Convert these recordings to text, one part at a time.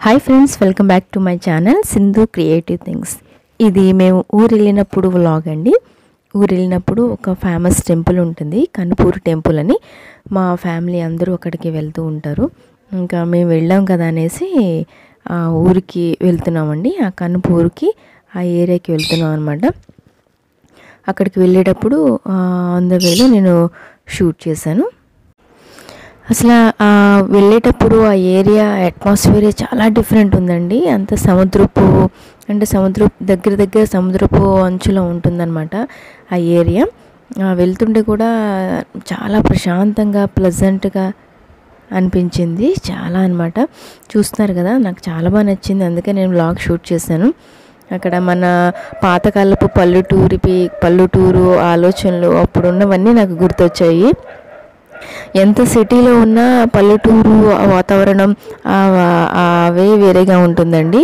Hi friends, welcome back to my channel Sindhu creative things. ఇది మేము ఊరు వెళ్ళినప్పుడు వ్లాగ్ అండి. ఊరు వెళ్ళినప్పుడు ఒక ఫేమస్ టెంపుల్ ఉంటుంది, కనుపూరు టెంపుల్ అని. మా ఫ్యామిలీ అందరూ అక్కడికి వెళ్తూ ఉంటారు. ఇంకా మేము వెళ్ళాం కదా అనేసి ఆ ఊరికి వెళ్తున్నామండి. ఆ కనుపూరుకి, ఆ ఏరియాకి వెళ్తున్నాం అనమాట. అక్కడికి వెళ్ళేటప్పుడు ఆన్ ద వేలో నేను షూట్ చేశాను. అసలు వెళ్ళేటప్పుడు ఆ ఏరియా అట్మాస్ఫియర్ చాలా డిఫరెంట్ ఉందండి. అంత సముద్రపు దగ్గర సముద్రపు అంచులో ఉంటుందన్నమాట ఆ ఏరియా. వెళ్తుంటే కూడా చాలా ప్రశాంతంగా ప్లెజెంట్గా అనిపించింది చాలా అనమాట. చూస్తున్నారు కదా, నాకు చాలా బాగా నచ్చింది. అందుకే నేను వ్లాగ్ షూట్ చేశాను. అక్కడ మన పాతకాలపు పల్లెటూరు ఆలోచనలు అప్పుడున్నవన్నీ నాకు గుర్తొచ్చాయి. ఎంత సిటీలో ఉన్న పల్లెటూరు వాతావరణం అవే వేరేగా ఉంటుందండి.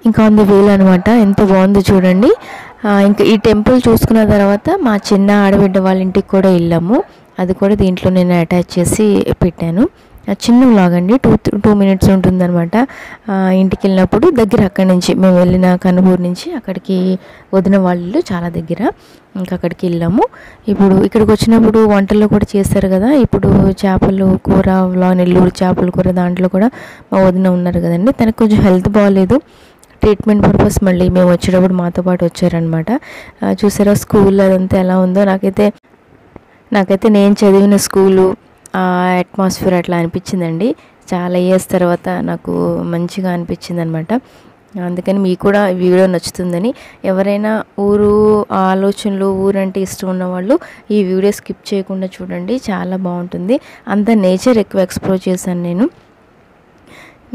ఇంకా ఆన్ ద వేలో అనమాట. ఎంత బాగుందో చూడండి. ఇంకా ఈ టెంపుల్ చూసుకున్న తర్వాత మా చిన్న ఆడబిడ్డ వాళ్ళ ఇంటికి కూడా వెళ్ళాము. అది కూడా దీంట్లో నేను అటాచ్ చేసి పెట్టాను. చిన్న వ్లాగ్ అండి, 2 minutes ఉంటుందన్నమాట. ఇంటికి వెళ్ళినప్పుడు దగ్గర, అక్కడి నుంచి మేము వెళ్ళిన కనుపూరు నుంచి అక్కడికి వదిన వాళ్ళు చాలా దగ్గర. ఇంకా అక్కడికి వెళ్ళాము. ఇప్పుడు ఇక్కడికి వచ్చినప్పుడు వంటల్లో కూడా చేస్తారు కదా. ఇప్పుడు చేపలు కూర, నెల్లూరు చేపల కూర, దాంట్లో కూడా మా వదిన ఉన్నారు కదండి. తనకు కొంచెం హెల్త్ బాగాలేదు, ట్రీట్మెంట్ పర్పస్ మళ్ళీ మేము వచ్చేటప్పుడు మాతో పాటు వచ్చారనమాట. చూసారా స్కూల్ అదంతా ఎలా ఉందో. నాకైతే నేను చదివిన స్కూలు అట్మాస్ఫియర్ అట్లా అనిపించిందండి. చాలా ఇయర్స్ తర్వాత నాకు మంచిగా అనిపించింది అనమాట. అందుకని మీకు కూడా వీడియో నచ్చుతుందని, ఎవరైనా ఊరు ఆలోచనలు, ఊరంటే ఇష్టం ఉన్నవాళ్ళు ఈ వీడియో స్కిప్ చేయకుండా చూడండి, చాలా బాగుంటుంది. అంత నేచర్ ఎక్కువ ఎక్స్ప్లోర్ చేశాను నేను.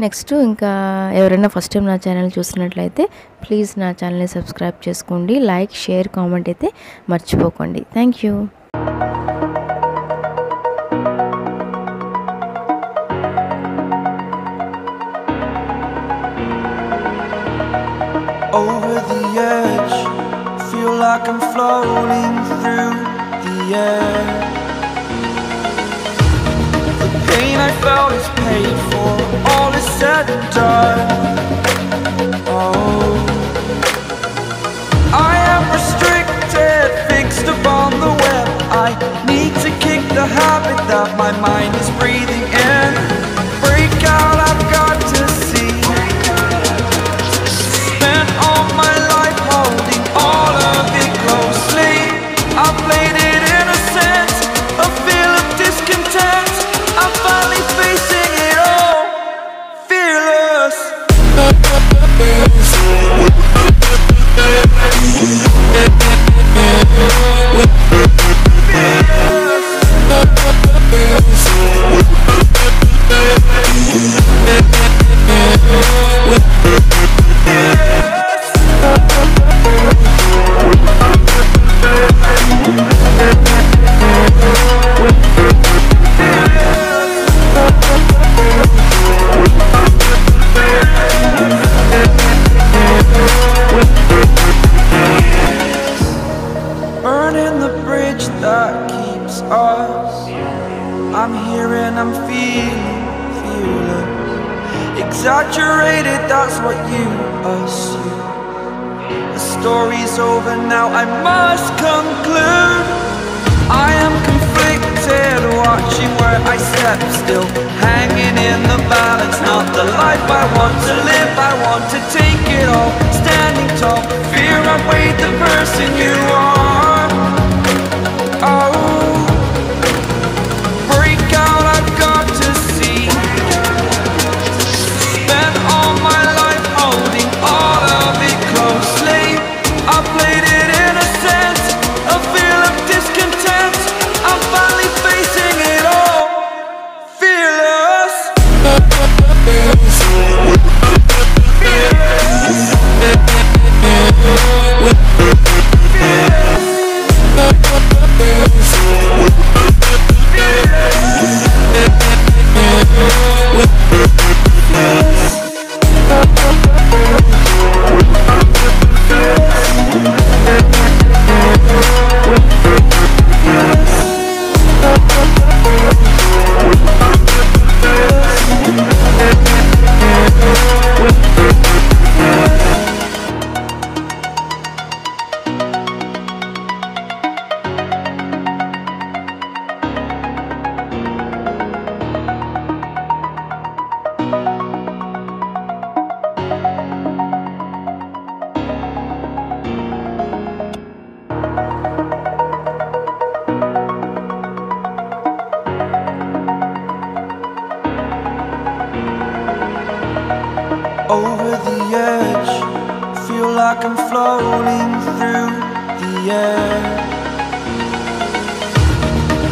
నెక్స్ట్ ఇంకా ఎవరైనా ఫస్ట్ టైం నా ఛానల్ చూసినట్లయితే ప్లీజ్ నా ఛానల్ని సబ్స్క్రైబ్ చేసుకోండి. లైక్, షేర్, కామెంట్ అయితే మర్చిపోకండి. Thank you. Over the edge, feel like I'm floating through the air. The pain I felt is paid for, all is said and done. Oh, I am restricted, fixed upon the web. I need to kick the habit that my mind is breathing in. Break out, I've got to see. Spent all my life holding all of it closely. I played it innocent, a feel of discontent. I'm finally facing it all, fearless. Burning the bridge that keeps us. I'm here and I'm feeling fearless. Exaggerated, that's what you assume. The story's over now, I must conclude. I am conflicted, watching where I step still, hanging in the balance. Not the life I want to live, I want to take it all. Standing tall, fear outweighed the person you are. Oh, break out, I've got to see. Spent all my life holding all of it closely. I played it innocent, a feel of discontent. I'm finally facing it all, fearless. Fearless. edge, feel like I'm floating through the air.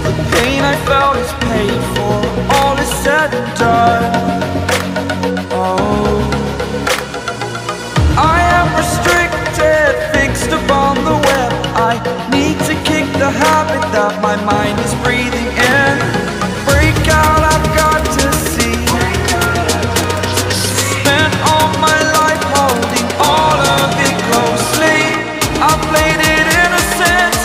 The pain I felt is paid for, all is said and done. Oh, I am restricted, fixed upon the web. I need to kick the habit that my mind is breathing in. Break out, I've got to see. Spent all my life holding all of it closely. I played it innocent,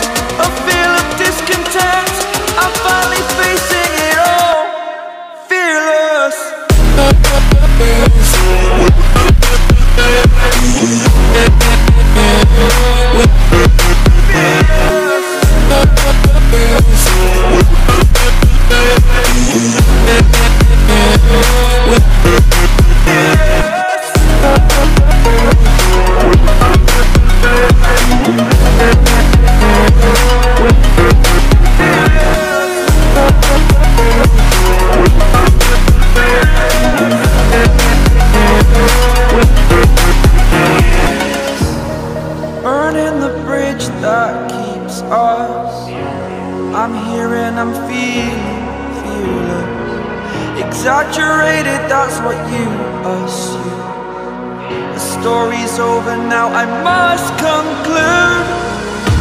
a feel of discontent. I'm finally facing it all, fearless. Burning the bridge that keeps us. I'm here and I'm feeling fearless. Exaggerated, that's what you assume. The story's over now, I must conclude.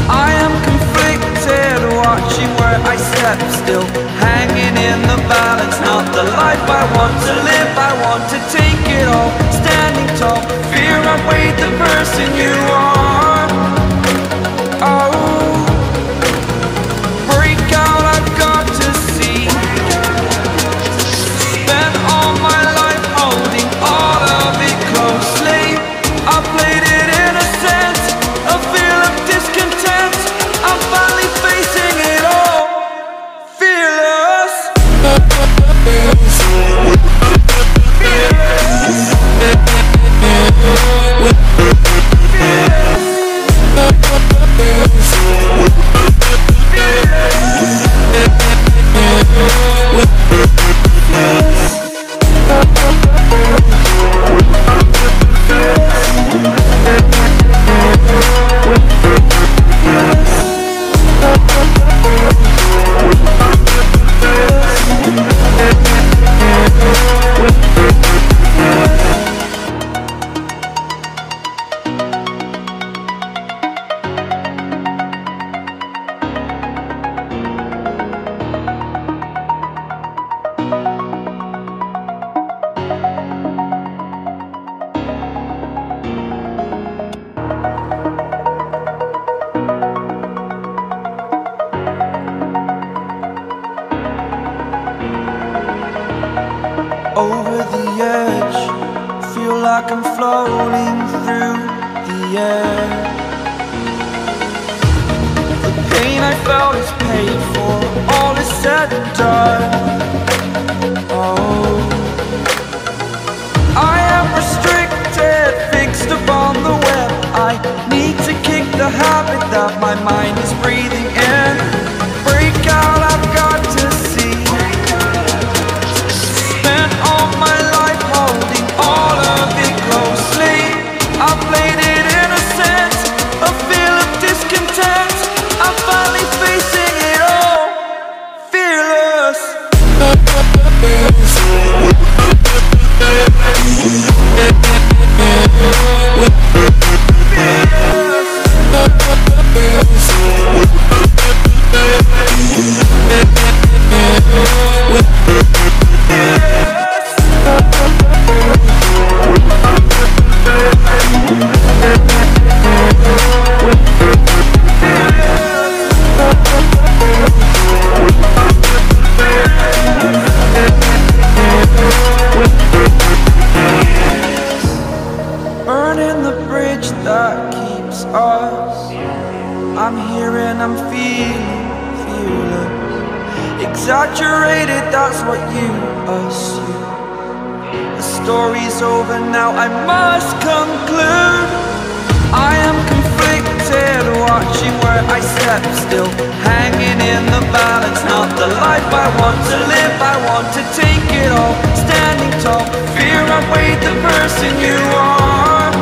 I am conflicted, watching where I step still, hanging in the balance. Not the life I want to live, I want to take it all. Standing tall, fear I've weighed the person you are. Oh, break out, I've got to see. Spent all my life holding all of it closely. I played it innocent, a feel of discontent. I'm finally facing it all, fearless. Over the edge, feel like I'm floating through the air. The pain I felt is paid for, all is said and done. Oh, I am restricted, fixed upon the web. I need to kick the habit that my mind is breathing in. Break out, I've got to see. Spent all my life holding all of it closely. I played it innocent, a feel of discontent. I'm finally facing it all, fearless. Burning the bridge that keeps us. I'm here and I'm feeling fearless. Exaggerated, that's what you assume. The story's over now, I must conclude. I am conflicted, watching where I step still, hanging in the balance. Not the life I want to live, I want to take it all. Standing tall, fear I've weighed the person you are.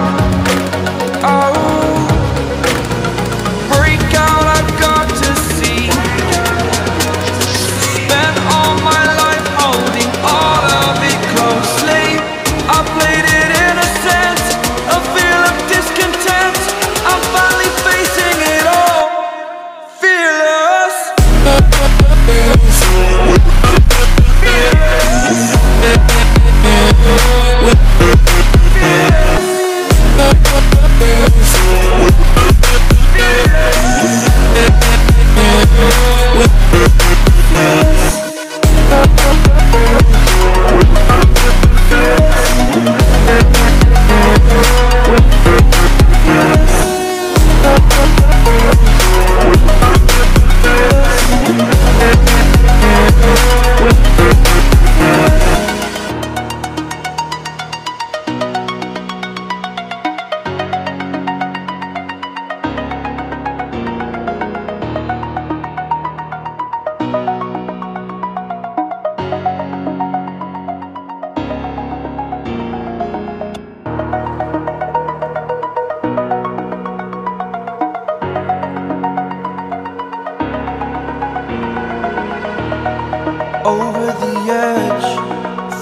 over the edge.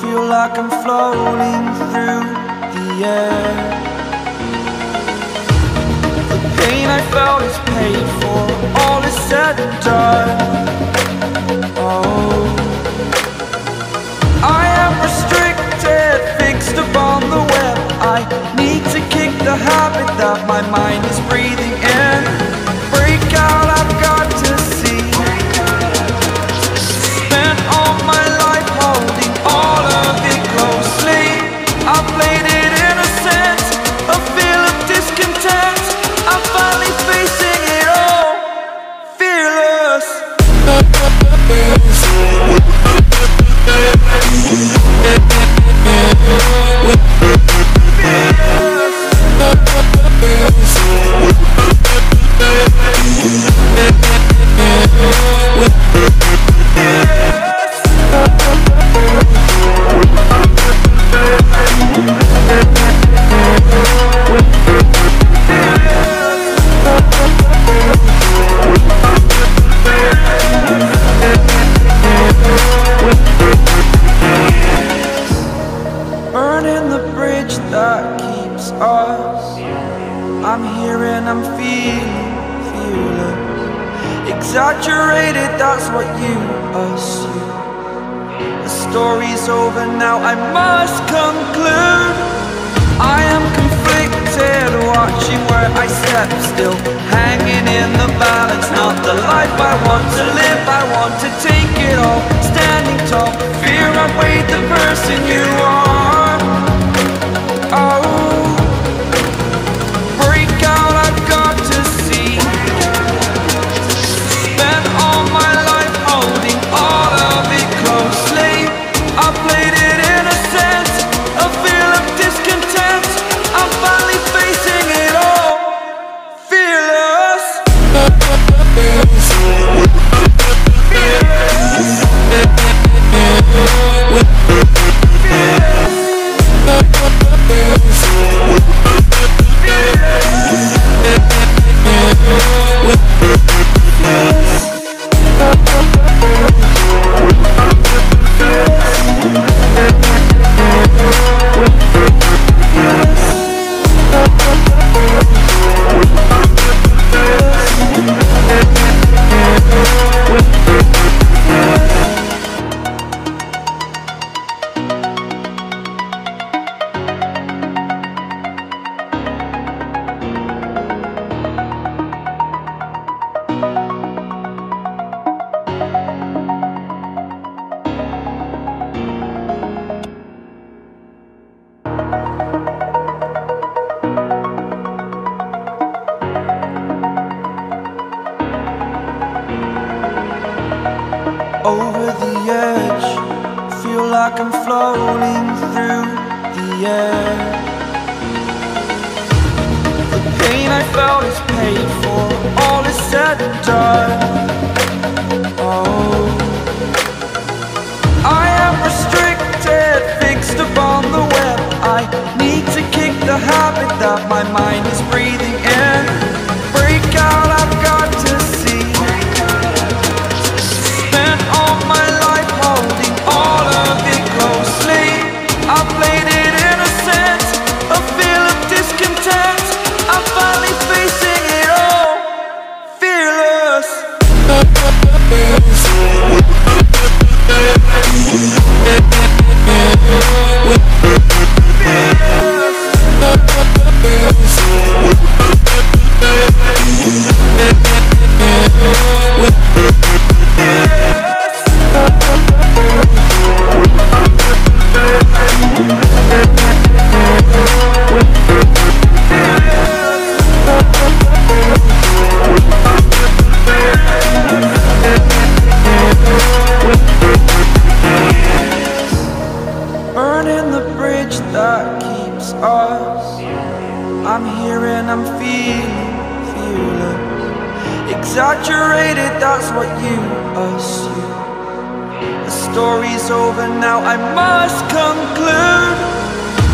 Feel like I'm floating through the air. The pain I felt is paid for, all is said and done. Oh, I am restricted, fixed upon the web. I need to kick the habit that my mind is breathing in. Break out, I've got to see. Spent all my life holding all of it closely. I played it innocent, a feel of discontent. I'm finally facing it all, fearless. Burning the bridge that keeps us. I'm here and I'm feeling fearless. Exaggerated, that's what you assume. The story's over now, I must conclude. I am conflicted, watching where I step still, hanging in the balance. Not the life I want to live, I want to take it all. Standing tall, fear outweighed the person you are. Oh, break out, I've got to see. Spent all my life holding all of it closely. I played it innocent, a feel of discontent. I'm finally facing it all, fearless. Over the edge, feel like I'm floating through the air. The pain I felt is paid for, all is said and done. Oh, I am restricted, fixed upon the web. I need to kick the habit that my mind is breathing in. Break out, I've got to see. Spent all my life holding all of it closely. I played it innocent, a feel of discontent. I'm finally facing it all, fearless. Burning the bridge that keeps us. I'm here and I'm feeling fearless. Exaggerated, that's what you assume. The story's over now, I must conclude.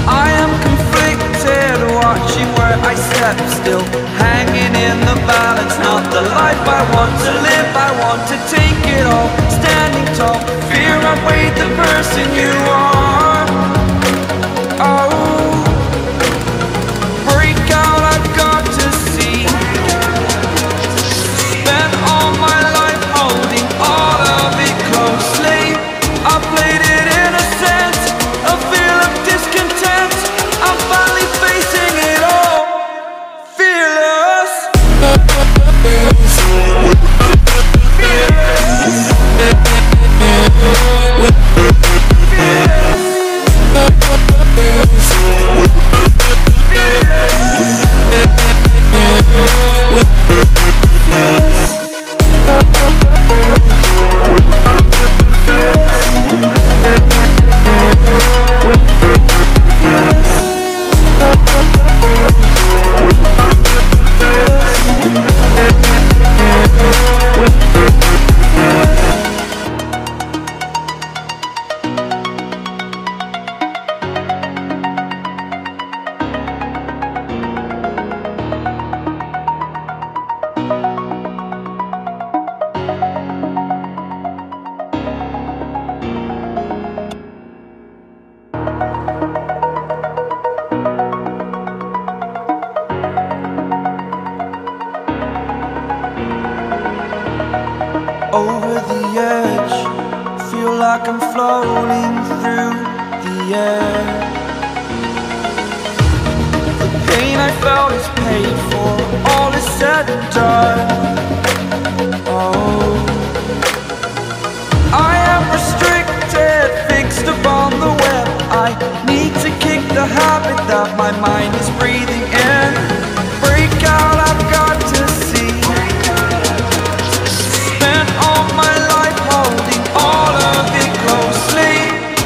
I am conflicted, watching where I step still, hanging in the balance. Not the life I want to live, I want to take it all. Standing tall, fear can't wait the person you are. Oh, break out, I've got to see. Spent all my life holding all of it closely. I played it innocent, a feel of discontent. I'm finally facing it all, fearless. Over the edge, feel like I'm floating through the air. The pain I felt is paid for, all is said and done. Oh, I am restricted, fixed upon the web. I need to kick the habit that my mind is breathing in. Break out, I've got to see. Spent all my life holding all of it closely.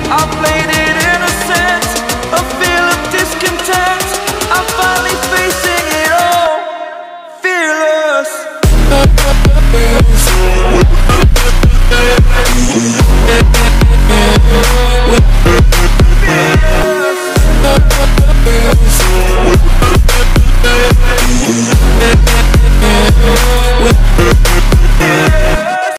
I played it innocent, a feel of discontent. I'm finally facing it all, fearless. Fearless.